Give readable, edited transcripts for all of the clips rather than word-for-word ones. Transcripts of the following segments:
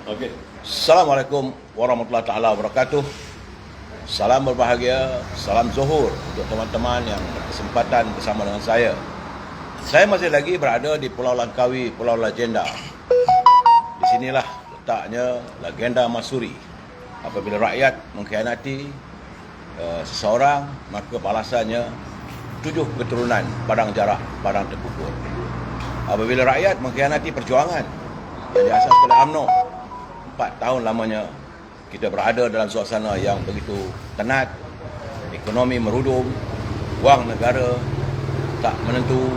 Okey. Assalamualaikum warahmatullahi taala wabarakatuh. Salam berbahagia, salam zuhur untuk teman-teman yang berkesempatan bersama dengan saya. Saya masih lagi berada di Pulau Langkawi, Pulau Legenda. Di sinilah letaknya legenda Masuri. Apabila rakyat mengkhianati seseorang, maka balasannya 7 keturunan padang jarak, padang terkukur. Apabila rakyat mengkhianati perjuangan yang diasaskan oleh UMNO, 4 tahun lamanya kita berada dalam suasana yang begitu tenat, ekonomi merudum, wang negara tak menentu,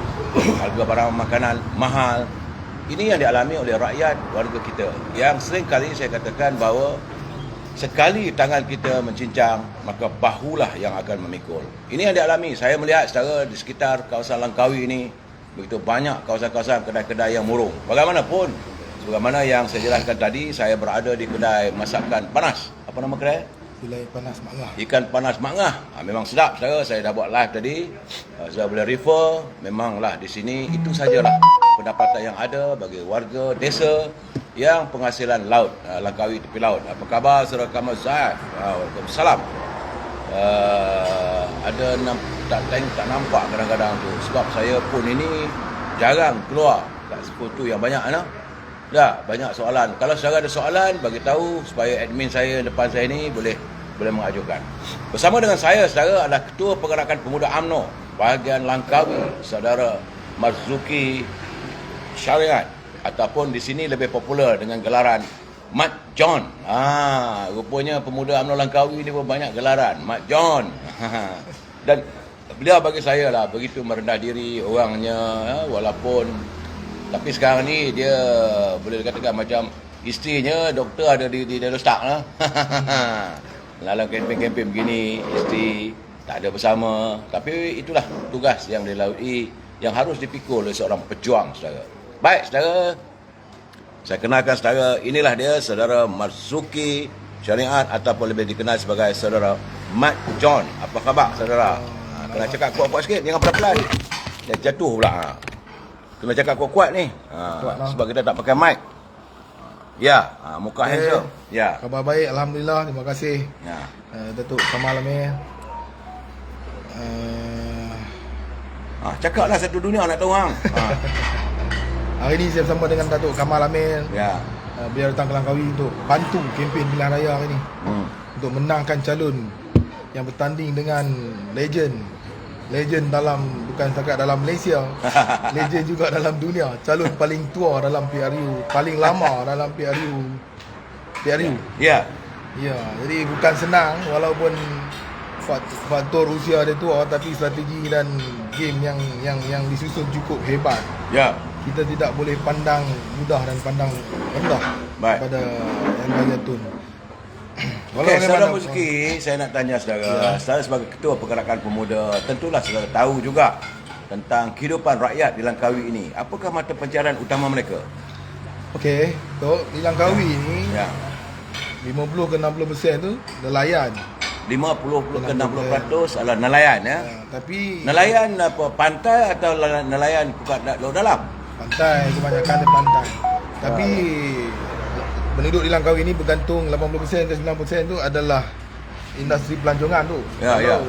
harga barang makanan mahal. Ini yang dialami oleh rakyat warga kita, yang sering kali saya katakan bahawa sekali tangan kita mencincang, maka bahulah yang akan memikul. Ini yang dialami. Saya melihat secara di sekitar kawasan Langkawi ini, begitu banyak kawasan-kawasan kedai-kedai yang murung. Bagaimanapun, sebagaimana yang saya jelaskan tadi, saya berada di kedai masakan panas. Apa nama kedai? Gulai panas Mak Ngah. Ikan panas Mak Ngah. Memang sedap, saudara. Saya dah buat live tadi. Saya boleh refer. Memanglah di sini itu sajalah pendapatan yang ada bagi warga desa yang penghasilan laut, Langkawi tepi laut. Apa khabar saudara Kamal Zaif? Waalaikumsalam. Ada tak nampak kadang-kadang tu, sebab saya pun ini jarang keluar kat sekutu yang banyak anak. Dah banyak soalan. Kalau saudara ada soalan, bagi tahu supaya admin saya depan saya ni boleh mengajukan. Bersama dengan saya, saudara, adalah Ketua Pergerakan Pemuda UMNO bahagian Langkawi, saudara Marzuki Syariat, ataupun di sini lebih popular dengan gelaran Mat John. Rupanya pemuda UMNO Langkawi ni pun banyak gelaran Mat John. Dan beliau bagi saya lah begitu merendah diri orangnya, walaupun tapi sekarang ni dia boleh dikatakan macam isterinya doktor ada di Darustak lah. Dalam kempen-kempen begini, isteri tak ada bersama. Tapi itulah tugas yang dilalui, yang harus dipikul oleh seorang pejuang, saudara. Baik, saudara. Saya kenalkan saudara, inilah dia saudara Marzuki Syariat, ataupun lebih dikenal sebagai saudara Mat John. Apa khabar, saudara? Kena cakap kuat-kuat sikit, jangan pelan-pelan. Dia jatuh pula. Kena cakap kuat-kuat ni. Sebab kita tak pakai mic. Ya, muka handsome. Ya. Khabar baik, alhamdulillah, terima kasih. Ya. Datuk Kamal Amir. Cakaplah satu dunia nak tahu hang. Hari ini saya bersama dengan Datuk Kamal Amir. Ya. Beliau datang ke Langkawi untuk bantu kempen pilihan raya hari ini. Untuk menangkan calon yang bertanding dengan legend dalam, bukan setakat dalam Malaysia, legend juga dalam dunia, calon paling tua dalam PRU, paling lama dalam PRU. Ya. Ya, jadi bukan senang, walaupun faktor usia dia tua, tapi strategi dan game yang disusun cukup hebat. Ya. Kita tidak boleh pandang mudah dan pandang rendah pada yang lain tu. Okey, saudara Marzuki, saya nak tanya saudara. Saudara sebagai Ketua Pergerakan Pemuda, tentulah saudara tahu juga tentang kehidupan rakyat di Langkawi ini. Apakah mata pencarian utama mereka? Okey, di Langkawi ni 50 ke 60% tu nelayan. 50 ke 60% adalah nelayan, ya. Tapi nelayan apa, pantai atau nelayan bukan laut dalam? Pantai, kebanyakan di pantai. Tapi penduduk di Langkawi ini bergantung 80% ke 90% tu adalah industri pelancongan tu. Ya.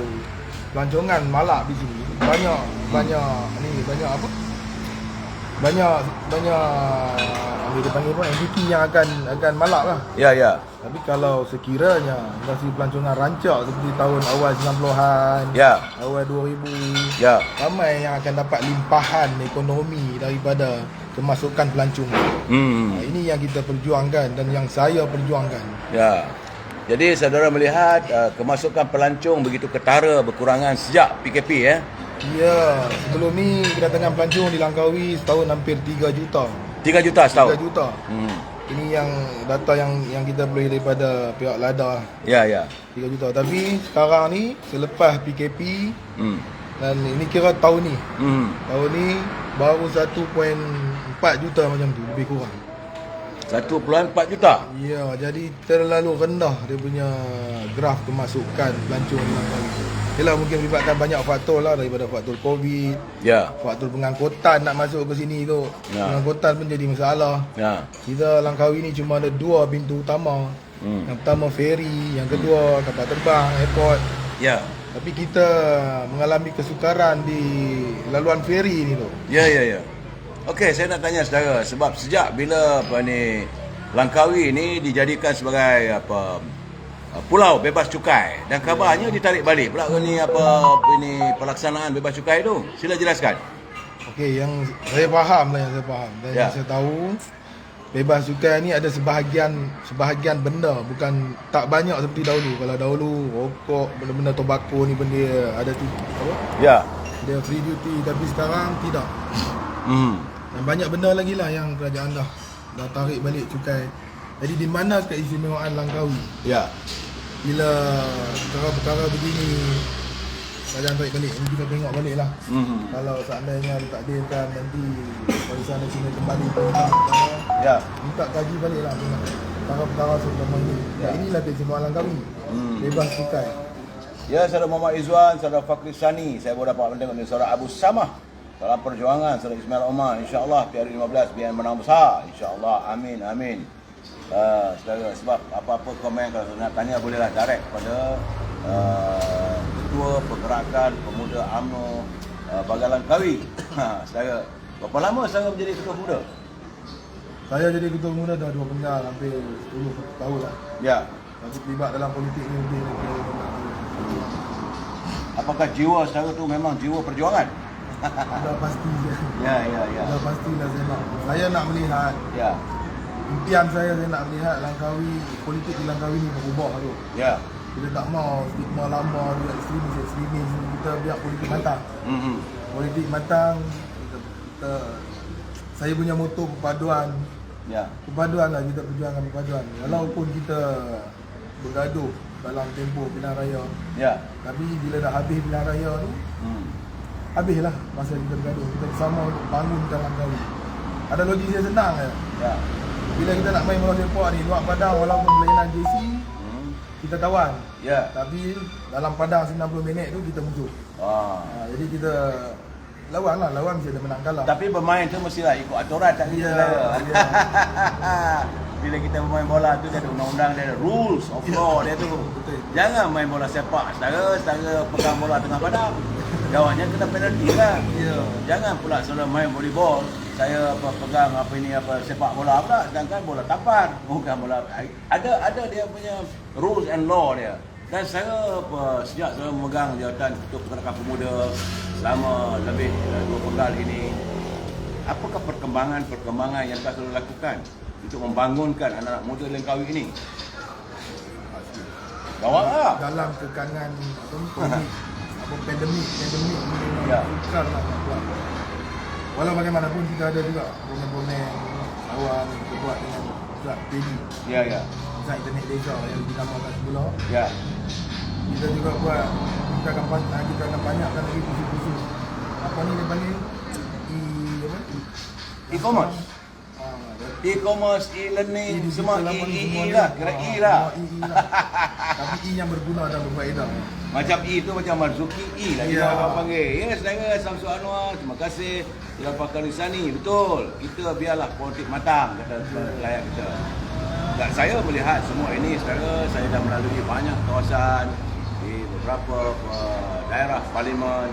Pelancongan malak di sini. Banyak apa? Banyak dia panggil apa? MPT yang akan malak lah. Ya. Tapi kalau sekiranya industri pelancongan rancak seperti tahun awal 90-an, awal 2000, ramai yang akan dapat limpahan ekonomi daripada kemasukan pelancong. Ini yang kita perjuangkan dan yang saya perjuangkan. Ya. Jadi saudara melihat kemasukan pelancong begitu ketara berkurangan sejak PKP, ya? Ya, sebelum ni kedatangan pelancong di Langkawi setahun hampir 3 juta. 3 juta setahun? 3 juta. Ini yang data yang kita boleh daripada pihak LADA. Ya. 3 juta. Tapi sekarang ni selepas PKP, dan ini kira tahun ni. Tahun ni baru 1.4 juta macam tu, lebih kurang. 1.4 juta. Ya, jadi terlalu rendah dia punya graf kemasukan pelancong Langkawi. Yelah, mungkin melibatkan banyak faktor lah, daripada faktor COVID, Ya. faktor pengangkutan nak masuk ke sini tu. Ya. Pengangkutan pun jadi masalah. Ya. Kita Langkawi ni cuma ada 2 pintu utama. Yang pertama ferry, yang kedua kapal terbang, airport. Ya. Tapi kita mengalami kesukaran di laluan ferry ni tu. Ya. Okey, saya nak tanya saudara, sebab sejak bila Langkawi ni dijadikan sebagai pulau bebas cukai, dan kabarnya ditarik balik pula ini pelaksanaan bebas cukai tu. Sila jelaskan. Okey, yang saya faham dan yang saya tahu, bebas cukai ni ada sebahagian benda, bukan tak banyak seperti dahulu. Kalau dahulu rokok, benda-benda tobacco ni benda ada Ya. dia free duty, tapi sekarang tidak. Dan banyak benda lagi lah yang kerajaan dah tarik balik cukai. Jadi di mana keistimewaan Langkawi? Ya. Bila perkara-perkara begini kerajaan tarik balik, ini kita tengok balik lah. Kalau seandainya ditakdirkan nanti Barisan Nasional kembali Ya. minta kaji balik lah perkara-perkara selama ini. Ya. Inilah keistimewaan Langkawi, bebas cukai. Ya, saudara Muhammad Izwan, saudara Fakri Sani, saya baru dapat mendengar ni saudara Abu Samah dalam perjuangan, saudara Ismail Omar, insya-Allah PRU15 biar menang besar, insya-Allah. Amin. Saudara, sebab apa-apa komen kalau nak tanya bolehlah direct kepada Ketua Pergerakan Pemuda UMNO Bagan Langkawi. Saudara, berapa lama saudara menjadi ketua pemuda? Saya jadi ketua pemuda dah 2 penggal, hampir 10 tahun lah. Ya. Tapi terlibat dalam politik ni lebih. Apakah jiwa saudara tu memang jiwa perjuangan? Dah pasti je. Ya. Dah pastilah saya nak melihat, Ya. impian saya nak melihat Langkawi, politik di Langkawi ni berubah tu. Ya. Kita tak mau stigma lama, dia ekstremis, kita biar politik matang. Politik matang, saya punya moto perpaduan. Ya. Perpaduan lah, kita perjuangkan perpaduan. Walaupun kita bergaduh dalam tempoh pilihan raya, Ya. tapi bila dah habis pilihan raya tu, habislah masa kita bergaduh. Kita bersama untuk bangunkan Langkawi. Ada logik dia senang je. Ya. Bila kita nak main bola sepak ni, luar padang walaupun berlainan JC, kita kawan. Ya. Tapi dalam padang 90 minit tu kita musuh. Jadi kita lawan mesti ada menang kalah. Tapi bermain tu mestilah ikut aturan, tak kita saudara. Bila kita bermain bola tu dia ada undang-undang, dia ada rules of law dia tu. Betul. Jangan main bola sepak saudara pegang bola tengah padang. Jawabnya kena penalti lah. Ya. Jangan pula saudara main volleyball, saya pegang sepak bola pula, sedangkan bola tampar, bukan bola. Ada dia punya rules and law dia. Dan saya sejak saya memegang jawatan Ketua Pergerakan Pemuda selama lebih 2 penggal ini, apakah perkembangan yang telah saudara lakukan untuk membangunkan anak-anak muda Langkawi ini? Jawab lah. Dalam kekangan pandemik ni Ya. sukar lah nak buat. Walau bagaimanapun kita ada juga bomen-bomen awal kita buat dengan pihak PD, Ya. Pusat Internet Desa yang dinamakan semula. Ya. Kita juga buat, kita akan banyakkan lagi kursus-kursus apa ni dia panggil E-commerce. E-commerce, e-learning, semua E lah, kira E lah. Tapi E yang berguna dan berfaedah. Macam E tu macam Marzuki E lah kita Ya. orang panggil. Ya, saudara Samsul Anwar, terima kasih. Saudara Fakri Sani, betul. Kita biarlah politik matang, kata rakyat kita. Dan saya melihat semua ini, saudara, saya dah melalui banyak kawasan di beberapa daerah parlimen.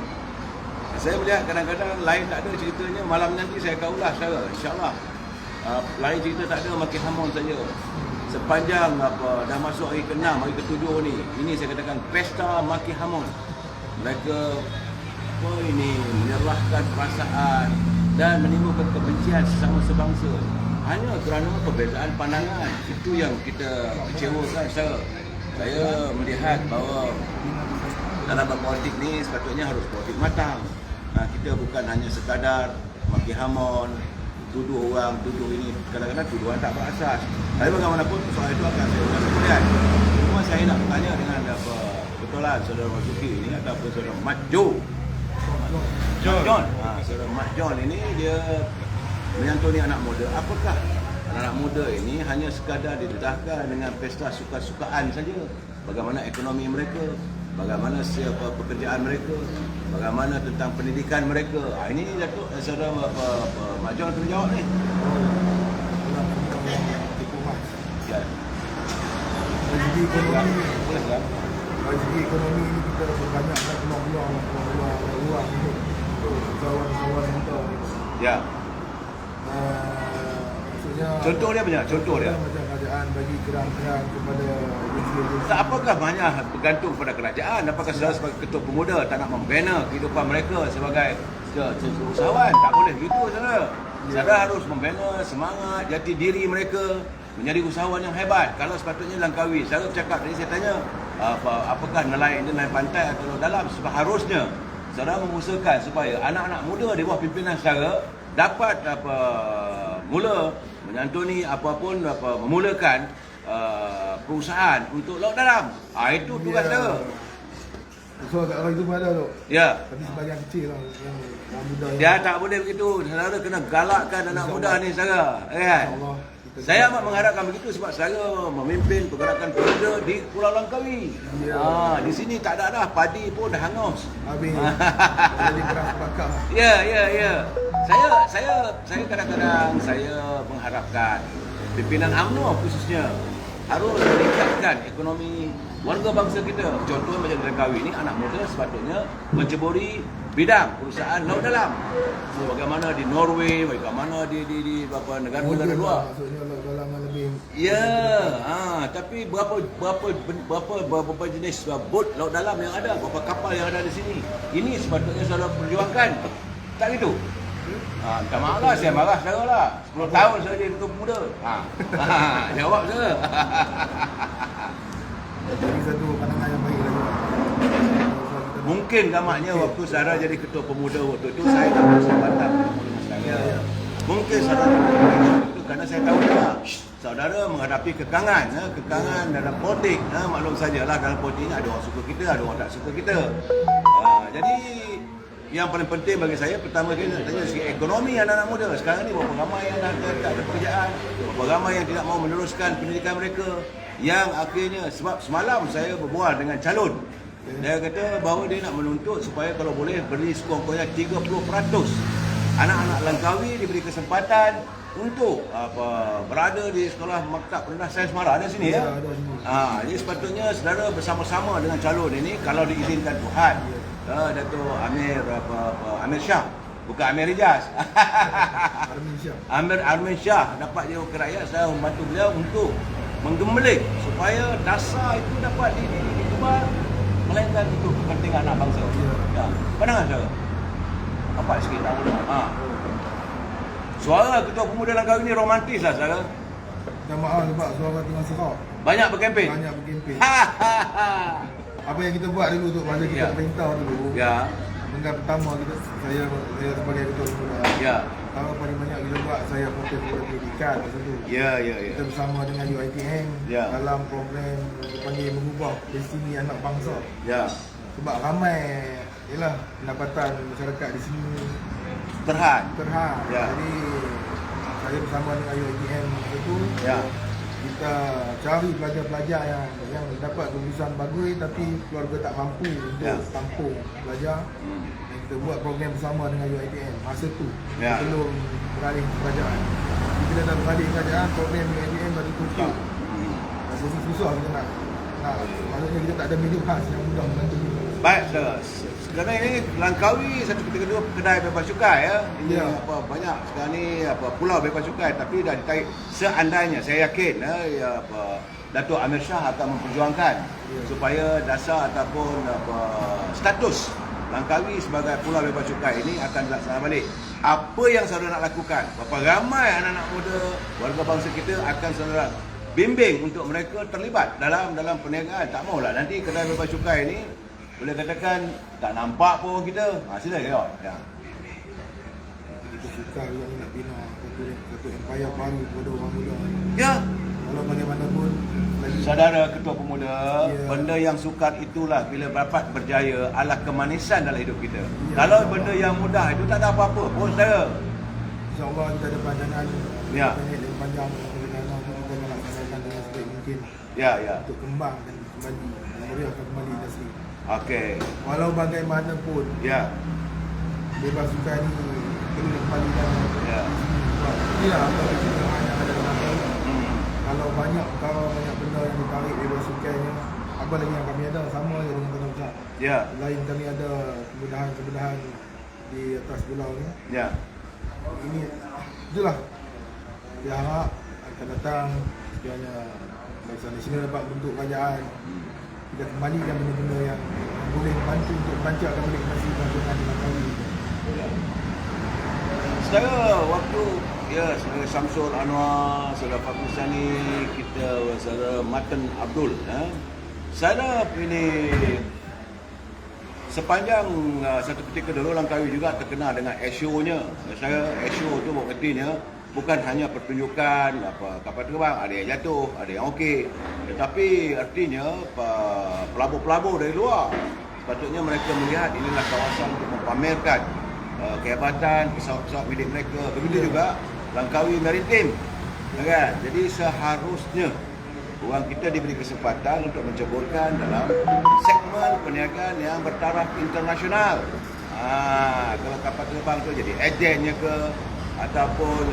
Saya melihat kadang-kadang lain tak ada ceritanya. Malam nanti saya akan ulas, saudara, insya-Allah. Lain cerita tak ada, makin hamun saja. Sepanjang dah masuk hari ke-6, hari ke-7 ni, ini saya katakan pesta makin hamun. Mereka menyerahkan perasaan dan menimbulkan kebencian sesama sebangsa hanya kerana perbezaan pandangan. Itu yang kita kecewakan. Saya melihat bahawa dalam berpolitik ni sepatutnya harus politik matang. Kita bukan hanya sekadar makin hamun, tuduh orang, tuduh ini, kadang-kadang tuduhan tak berasas. Tapi bagaimanapun soal itu akan saya ulas kemudian. Cuma saya nak bertanya dengan betulan saudara Marzuki ini ataupun saudara Mat John. Saudara Mat John ini dia menyantuni anak muda. Apakah anak-anak muda ini hanya sekadar didedahkan dengan pesta suka-sukaan saja. Bagaimana ekonomi mereka, bagaimana siapa pekerjaan mereka, bagaimana tentang pendidikan mereka. Ini Datuk Saudara Mak John kena jawab ni. Ya. Dari segi ekonomi, Boleh kan? dari segi ekonomi ni kita banyakkan peluang-peluang untuk kawan-kawan kita. Ya. Maksudnya Contoh dia banyak, contoh dia. macam kerajaan bagi kerang-kerang kepada agensi-agensi. Tak, apakah banyak bergantung pada kerajaan? Apakah saudara sebagai ketua pemuda tak nak membina kehidupan mereka sebagai usahawan? Tak boleh begitu saudara. Saudara harus membina semangat jati diri mereka menjadi usahawan yang hebat. Kalau sepatutnya Langkawi, saya bercakap tadi, saya tanya apakah nelayan pantai atau laut dalam. Sebab harusnya saudara mengusahakan supaya anak-anak muda di bawah pimpinan saudara dapat mula menyantuni memulakan perusahaan untuk laut dalam. Itu tugas saudara. So kat orang itu pun ada tu. Ya. Tapi sebagian kecil lah yang muda yang Dia tak boleh begitu. Saudara kena galakkan anak muda ni saudara. Kan? InsyaAllah kita Saya amat mengharapkan begitu sebab saya memimpin pergerakan pemuda di Pulau Langkawi. Ya. Di sini tak ada dah, padi pun dah hangus. habis jadi keras bakar. Ya. Saya kadang-kadang saya mengharapkan pimpinan UMNO khususnya harus meningkatkan ekonomi warga bangsa kita. Contohnya macam di Langkawi ni, anak muda sepatutnya menceburi bidang perusahaan laut dalam. So, bagaimana di Norway, bagaimana di negara-negara luar. Maksudnya laut dalam yang lebih. Ya, tapi berapa jenis bot laut dalam yang ada, berapa kapal yang ada di sini. Ini sepatutnya saudara perjuangkan. Tak gitu? Minta maaf lah, saya marah saudara lah. 10 tahun saya jadi ketua pemuda. Jawab saudara. Jadi satu pandangan yang baik lagi. Mungkin gamaknya waktu saudara jadi ketua pemuda waktu itu, saya tak bersempatan bertemu dengan saudara. Mungkin saudara itu kerana saya tahu juga saudara menghadapi kekangan dalam politik. Maklum sajalah, dalam politik ni ada orang suka kita, ada orang tak suka kita. Jadi yang paling penting bagi saya, pertama kali nak tanya segi ekonomi anak-anak muda. Sekarang ni berapa ramai yang dah tak ada pekerjaan, berapa ramai yang tidak mau meneruskan pendidikan mereka, yang akhirnya, sebab semalam saya berbual dengan calon, dia kata bahawa dia nak menuntut supaya kalau boleh beri sekurang-kurangnya 30% anak-anak Langkawi diberi kesempatan untuk berada di sekolah Maktab Rendah Sains Mara ada sini ya. Jadi sepatutnya saudara bersama-sama dengan calon ini, kalau diizinkan Tuhan, Datuk Amir Shah, bukan Amir Rijaz. Armin Shah dapat jawab ke rakyat, saya membantu beliau untuk menggembelik supaya dasar itu dapat dikebar, melainkan untuk kepentingan anak bangsa. Ya. Pandangan saudara? Nampak sikit tak boleh. Suara Ketua Pemuda Langkawi ni romantis lah saudara. Minta maaf sebab suara tengah serak. Banyak berkempen. Banyak berkempen. Apa yang kita buat dulu tu, masa kita perintah dulu. Ya. Minggu pertama saya sebagai ketua pemuda. Ya. Tahu paling banyak kita buat, saya fokus kepada pendidikan masa tu. Ya. Kita bersama dengan UiTM dalam program dipanggil mengubah destiny anak bangsa. Ya. Sebab ramai ialah pendapatan masyarakat di sini Terhad. Ya. Jadi saya bersama dengan UiTM masa tu. Ya. Kita cari pelajar-pelajar yang dapat lulusan bagus tapi keluarga tak mampu untuk tampung belajar. Dan kita buat program bersama dengan UiTM masa tu sebelum beralih ke kerajaan. Jadi kita dah beralih ke kerajaan, program UiTM baru tukar. Susah kita nak maksudnya kita tak ada medium khas yang mudah membantu. Baik saudara. Sekarang ini Langkawi satu ketika kedua kedai bebas cukai ya. Ini banyak sekarang ni pulau bebas cukai, tapi dah ditarik. Seandainya saya yakin Datuk Amir Shah akan memperjuangkan supaya dasar ataupun status Langkawi sebagai pulau bebas cukai ini akan dilaksanakan balik. Apa yang saudara nak lakukan? Berapa ramai anak-anak muda warga bangsa kita akan saudara bimbing untuk mereka terlibat dalam perniagaan? Tak maulah nanti kedai bebas cukai ini boleh katakan tak nampak pun kita. Sila tengok. Ya. Kita suka juga nak bina satu empayar baru kepada orang muda. Ya. Kalau bagaimanapun Saudara Ketua Pemuda, benda yang sukar itulah bila dapat berjaya adalah kemanisan dalam hidup kita. Kalau benda yang mudah itu tak ada apa-apa pun saudara. InsyaAllah kita ada pandangan sepanjang perjalanan itu kita nak laksanakan dengan sebaik mungkin Ya, ya. untuk kembangkan kembali, memeriahkan kembali industri. Okey. Walau bagaimanapun, Ya. bebas sukan ni perlu kembali dalam Ya. inilah antara kita yang ada dalam negara. Hmm. Kalau banyak perkara, banyak benda yang ditarik bebas sukannya, apa lagi yang kami ada sama je dengan Tanah Besar. Ya. Lain kami ada kemudahan-kemudahan di atas pulau ni. Ya. Ini itulah dia harap akan datang sekiranya Bangsa Nasional dapat bentuk kerajaan, kita kembalikan benda-benda yang boleh membantu untuk merancangkan balik masih nasional di Langkawi. Saudara, waktu saudara Samsul Anwar, saudara Fakul Sani, kita saudara Matan Abdul, saudara ini sepanjang satu ketika dulu Langkawi juga terkenal dengan airshow-nya. Saya airshow tu artinya bukan hanya pertunjukan kapal terbang, ada yang jatuh, ada yang okey. Tetapi artinya pelabur-pelabur dari luar sepatutnya mereka melihat inilah kawasan untuk mempamerkan kehebatan pesawat-pesawat milik mereka. Begitu juga Langkawi Maritime, kan? Jadi seharusnya orang kita diberi kesempatan untuk menceburkan dalam segmen perniagaan yang bertaraf internasional. Kalau kapal terbang tu jadi ejennya ke, ataupun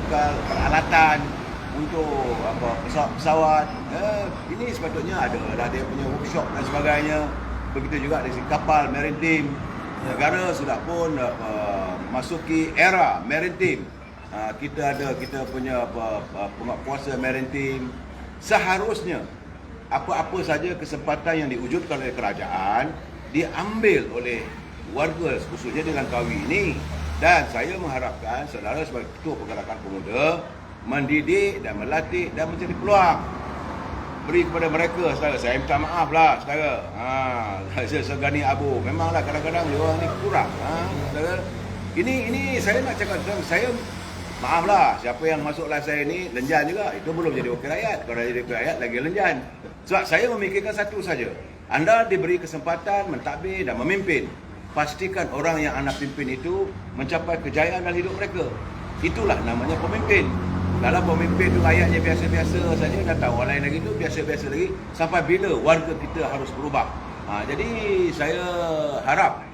bekal peralatan untuk pesawat-pesawat. Ini sepatutnya ada dia punya workshop dan sebagainya. Begitu juga dari kapal maritime. Negara sudah pun masuki era maritime. Kita punya penguatkuasa maritime. Seharusnya apa-apa saja kesempatan yang diwujudkan oleh kerajaan diambil oleh warga khususnya di Langkawi ini. Dan saya mengharapkan saudara sebagai ketua pergerakan pemuda mendidik dan melatih dan mencari peluang beri kepada mereka. Saudara, saya minta maaf lah saudara. Saya segani abu. Memanglah kadang-kadang dia orang ni kurang. Saudara, ini saya nak cakap saya maaflah, siapa yang masuk live saya ni lenjan juga. Itu belum jadi wakil rakyat. Kalau dah jadi wakil rakyat lagi lenjan. Sebab saya memikirkan satu saja. Anda diberi kesempatan mentadbir dan memimpin. Pastikan orang yang anda pimpin itu mencapai kejayaan dalam hidup mereka. Itulah namanya pemimpin. Kalau pemimpin itu ayatnya biasa-biasa saja, datang orang lain lagi itu biasa-biasa lagi, sampai bila warga kita harus berubah. Jadi saya harap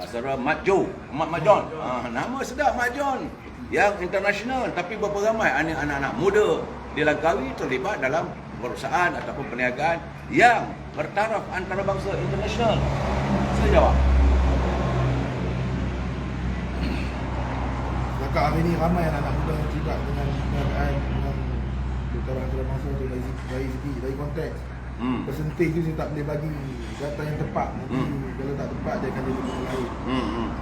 saudara Mat John, nama sedap Mat John, yang internasional, tapi berapa ramai anak-anak muda di Langkawi terlibat dalam perusahaan ataupun perniagaan yang bertaraf antarabangsa internasional. Saya jawab. Maka hari ini ramai anak muda yang terlibat dengan perniagaan, dengan perkara antarabangsa dari konteks. Persentage tu saya tak boleh bagi data yang tepat. Nanti kalau tak tepat dia akan jadi benda lain.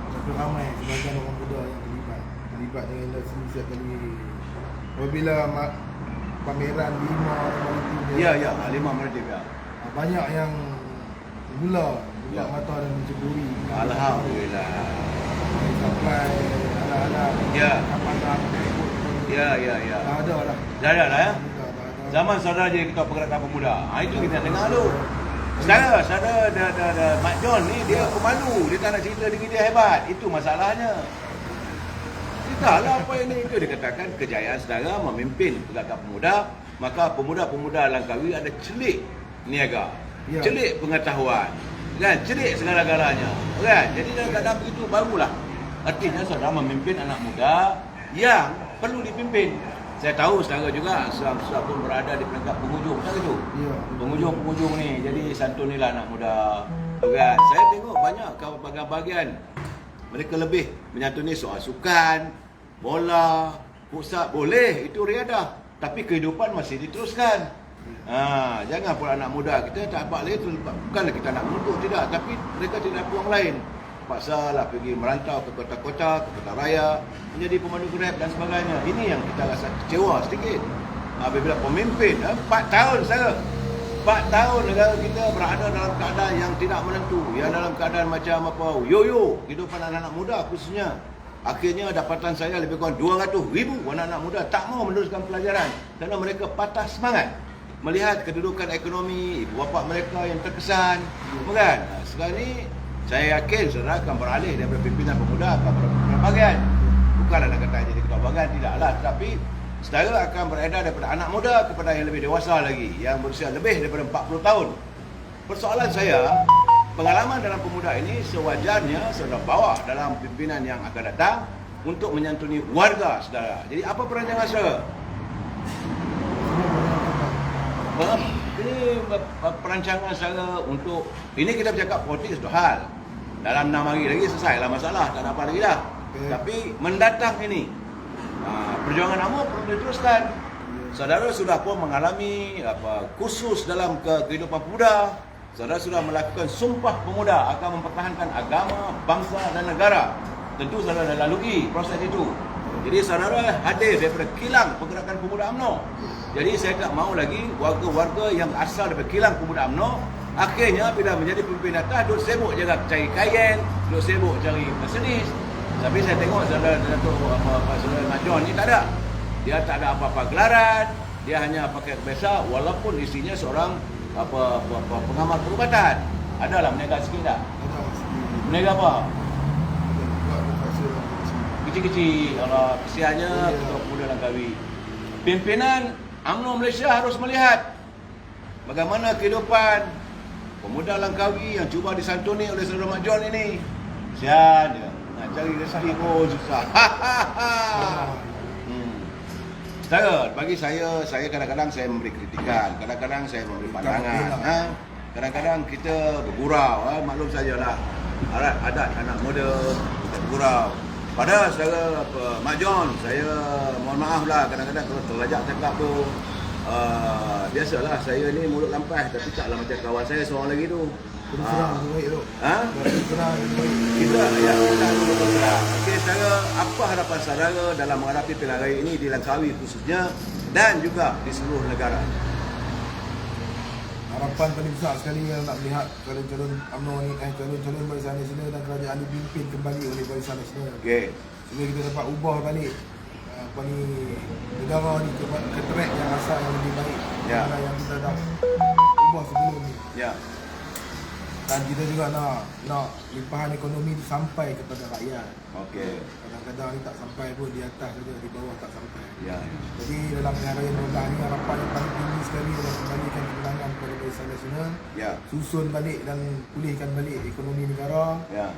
Tapi ramai sebagian orang muda yang terlibat dengan industri setiap kali apabila pameran lima maritim. Ya, lima maritim ya. Banyak yang buka mata dan menceburi. Alhamdulillah. Sampai anak-anak kapal Ya. ada lah. Dah ada lah ya. Zaman saudara jadi ketua pergerakan pemuda. Itu kita dengar dulu. Saudara dah Mat John ni dia pemalu, dia tak nak cerita diri dia hebat. Itu masalahnya. Ceritalah apa ini. Itu dikatakan kejayaan saudara memimpin pergerakan pemuda, maka pemuda-pemuda Langkawi ada celik niaga, celik pengetahuan, kan, celik segala-galanya, kan. Jadi dalam begitu barulah artinya saudara memimpin anak muda yang perlu dipimpin. Saya tahu saudara juga sudah pun berada di peringkat penghujung, tak itu? Ya. Penghujung ni, jadi santunilah anak muda, kan. Saya tengok banyak bahagian-bahagian mereka lebih menyantuni soal sukan, bola, futsal, boleh itu riadah, tapi kehidupan masih diteruskan. Jangan pula anak muda kita tak apa lagi, bukanlah kita nak menuntut, tidak, tapi mereka tidak ada peluang lain. Paksalah pergi merantau ke kota-kota, ke kota raya, menjadi pemandu Grab dan sebagainya. Ini yang kita rasa kecewa sedikit. Apabila pemimpin 4 tahun saya 4 tahun negara kita berada dalam keadaan yang tidak menentu, yang dalam keadaan macam yo-yo kehidupan anak-anak muda khususnya. Akhirnya dapatan saya lebih kurang 200,000 anak-anak muda tak mau meneruskan pelajaran kerana mereka patah semangat melihat kedudukan ekonomi ibu bapa mereka yang terkesan, bukan? Sekarang ni saya yakin saudara akan beralih daripada pimpinan pemuda ke pimpinan bahagian. Bukanlah nak kata jadi ketua bahagian, tidaklah. Tapi saudara akan beredar daripada anak muda kepada yang lebih dewasa lagi, yang berusia lebih daripada 40 tahun. Persoalan saya, pengalaman dalam pemuda ini sewajarnya saudara bawa dalam pimpinan yang akan datang untuk menyantuni warga saudara. Jadi apa perancangan saudara? Ini perancangan saudara untuk, ini kita bercakap politik satu hal. Dalam 6 hari lagi selesai lah masalah, tak ada apa lagi dah. Tapi mendatang ini, perjuangan AMNO perlu diteruskan. Saudara sudah pun mengalami kursus dalam kehidupan pemuda. Saudara sudah melakukan sumpah pemuda akan mempertahankan agama, bangsa dan negara. Tentu saudara dah lalui proses itu. Jadi saudara hadir daripada kilang pergerakan pemuda AMNO. Jadi saya tak mahu lagi warga-warga yang asal daripada kilang pemuda AMNO akhirnya bila menjadi pemimpin atas duk sibuk je cari Cayenne, duk sibuk cari Mercedes. Tapi saya tengok saudara Mat John ni tak ada. Dia tak ada apa-apa gelaran, dia hanya pakai biasa walaupun isinya seorang pengamal perubatan. Adalah meniaga sikit tak? Meniaga apa? Kecil-kecil. Kalau kesiannya Ketua Pemuda Langkawi. Pimpinan UMNO Malaysia harus melihat bagaimana kehidupan pemuda Langkawi yang cuba disantuni oleh saudara Mat John ini. Kesian dia. Nak cari rezeki pun susah. Saudara, bagi saya kadang-kadang saya memberi kritikan, kadang-kadang saya memberi pandangan. Kadang-kadang kita bergurau, maklum sajalah. Adat anak muda kita bergurau. Pada saudara Mat John, saya mohon maaf lah kadang-kadang kalau terlajak cakap tu. Biasalah saya ni mulut lampas, tapi taklah macam kawan saya seorang lagi tu. Terang baik tu. Terang baik. Kita ya terang. Okey, saudara, apa harapan saudara dalam menghadapi pilihan raya ini di Langkawi khususnya dan juga di seluruh negara? Harapan paling besar sekali yang nak melihat calon-calon UMNO ni, calon-calon Barisan Nasional dan kerajaan dipimpin kembali oleh Barisan Nasional. Okey. Sehingga kita dapat ubah balik negara ni ke track yang asal yang lebih baik. Ya. Yang kita dah ubah sebelum ni. Ya. Dan kita juga nak limpahan ekonomi itu sampai kepada rakyat. Okey. Kadang-kadang ni tak sampai pun, di atas saja, di bawah tak sampai. Ya. Jadi dalam pilihan raya 12 ni harapan yang paling tinggi sekali adalah kembalikan kemenangan kepada Barisan Nasional. Ya. Susun balik dan pulihkan balik ekonomi negara. Ya.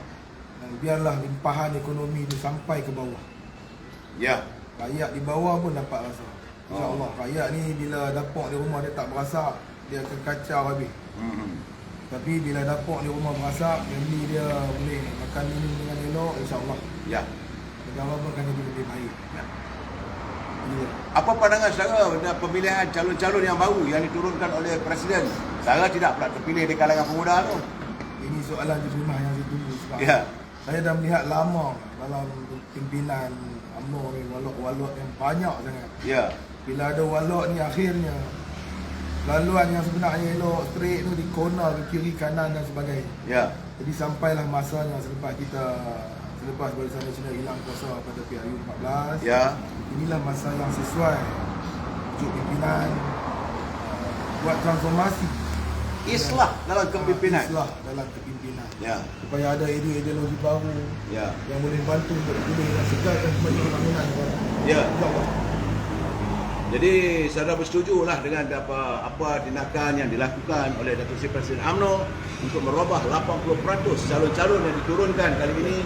Dan biarlah limpahan ekonomi itu sampai ke bawah. Ya. Rakyat di bawah pun dapat rasa. InsyaAllah. Rakyat ni bila dapur di rumah dia tak berasak, dia akan kacau habis. Tapi bila dapur di rumah berasak, family dia boleh makan minum dengan elok, insyaAllah. Ya. Negara pun akan jadi lebih baik. Ya. Ya. Apa pandangan saudara dengan pemilihan calon-calon yang baru yang diturunkan oleh Presiden? Saudara tidak pula terpilih di kalangan pemuda tu. Ini soalan jujurmah yang saya tunggu sebab Ya. saya dah melihat lama dalam pimpinan UMNO ni walok-walok yang banyak sangat. Ya. Bila ada walok ni akhirnya laluan yang sebenarnya elok straight tu dikona ke kiri kanan dan sebagainya. Ya. Jadi sampailah masanya selepas Barisan Nasional hilang kuasa pada PRU 14. Ya. Inilah masa yang sesuai untuk pimpinan buat transformasi. Islah dalam kepimpinan. Islah dalam kepimpinan. Ya. Supaya ada ideologi baru Ya. yang boleh bantu untuk pulih dan segarkan kembali pembangunan negara. Ya. InsyaAllah. Jadi saudara bersetujulah dengan apa tindakan yang dilakukan oleh Datuk Seri Presiden UMNO untuk merubah 80% calon-calon yang diturunkan kali ini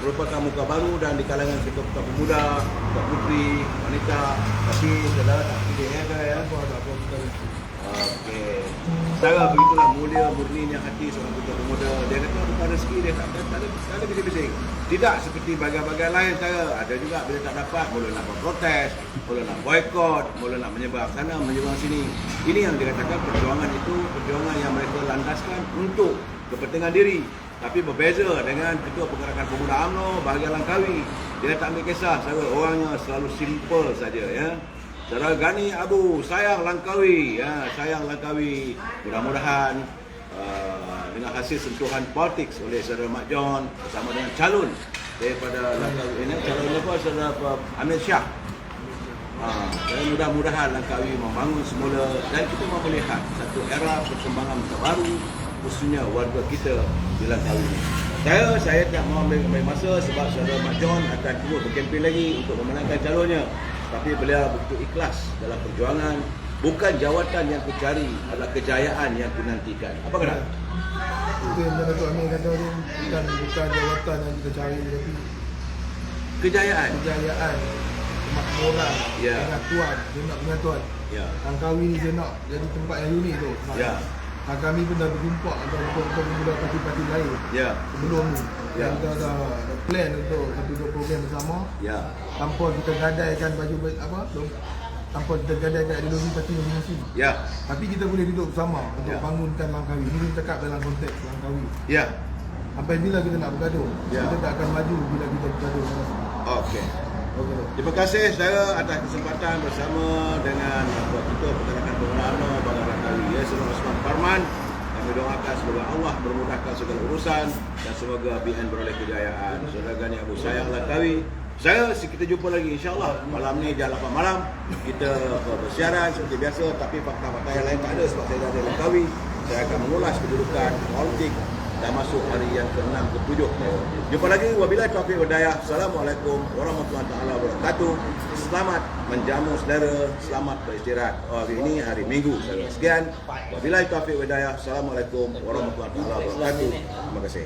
merupakan muka baru dan di kalangan ketua-ketua pemuda, ketua puteri, wanita. Tapi saudara tak pilih ya. Apa kita Okey. Saudara begitulah mulia murninya hati seorang ketua pemuda. Dia kata bukan rezeki dia tak ada bising-bising. Tidak seperti bagai-bagai lain saudara. Ada juga bila tak dapat mula nak berprotes, mula nak boikot, mula nak menyebar sana, menyebar sini. Ini yang dikatakan perjuangan itu perjuangan yang mereka landaskan untuk kepentingan diri. Tapi berbeza dengan Ketua Pergerakan Pemuda UMNO bahagian Langkawi. Dia tak ambil kisah saudara, orangnya selalu simple saja ya. Saudara Gani Abu, sayang Langkawi, ya, sayang Langkawi. Mudah-mudahan dengan hasil sentuhan politik oleh saudara Mat John bersama dengan calon daripada Langkawi ini, calon apa saudara Amir Shah. Dan mudah-mudahan Langkawi membangun semula dan kita mahu melihat satu era perkembangan terbaru khususnya warga kita di Langkawi. Saya tak mahu ambil masa sebab saudara Mat John akan turut berkempen lagi untuk memenangkan calonnya. tapi beliau begitu ikhlas dalam perjuangan. Bukan jawatan yang ku cari, adalah kejayaan yang ku nantikan. Apa kata? Itu yang Datuk Amir kata tu, bukan jawatan yang kita cari, tapi Kejayaan. kejayaan, kemakmuran, Ya. pengatuan. Dia nak pengatuan. Ya. Langkawi ni dia nak jadi tempat yang unik tu. Ya. Kami pun dah berjumpa untuk mula parti-parti lain Ya. sebelum ni. Ya. Kita dah plan untuk satu dua program bersama. Ya. Tanpa kita gadaikan baju apa? Tanpa kita gadaikan ideologi parti masing-masing. Ya. Tapi kita boleh duduk bersama untuk Ya. bangunkan Langkawi. Ini kita cakap dalam konteks Langkawi. Ya. Sampai bila kita nak bergaduh? Ya. Kita tak akan maju bila kita bergaduh. Okey. Okey. Terima kasih saudara atas kesempatan bersama dengan Ketua Pertanakan Pengelolaan Bank Langkawi, ya, Saudara Osman Farman. Kami doakan semoga Allah memudahkan segala urusan dan semoga BN beroleh kejayaan. Saudara Gani Abu Sayang Langkawi. Saya kita jumpa lagi insya-Allah malam ni jam 8 malam. Kita bersiaran seperti biasa, tapi fakta-fakta yang lain tak ada sebab saya dah ada Langkawi. Saya akan mengulas kedudukan politik dan masuk hari yang ke-6 ke-7. Jumpa lagi, wabillahi taufiq wal hidayah. Assalamualaikum warahmatullahi wabarakatuh. Selamat menjamu saudara, selamat beristirahat. Hari ini hari Minggu. Sekian. Wabillahi taufiq wal hidayah. Assalamualaikum warahmatullahi wabarakatuh. Terima kasih.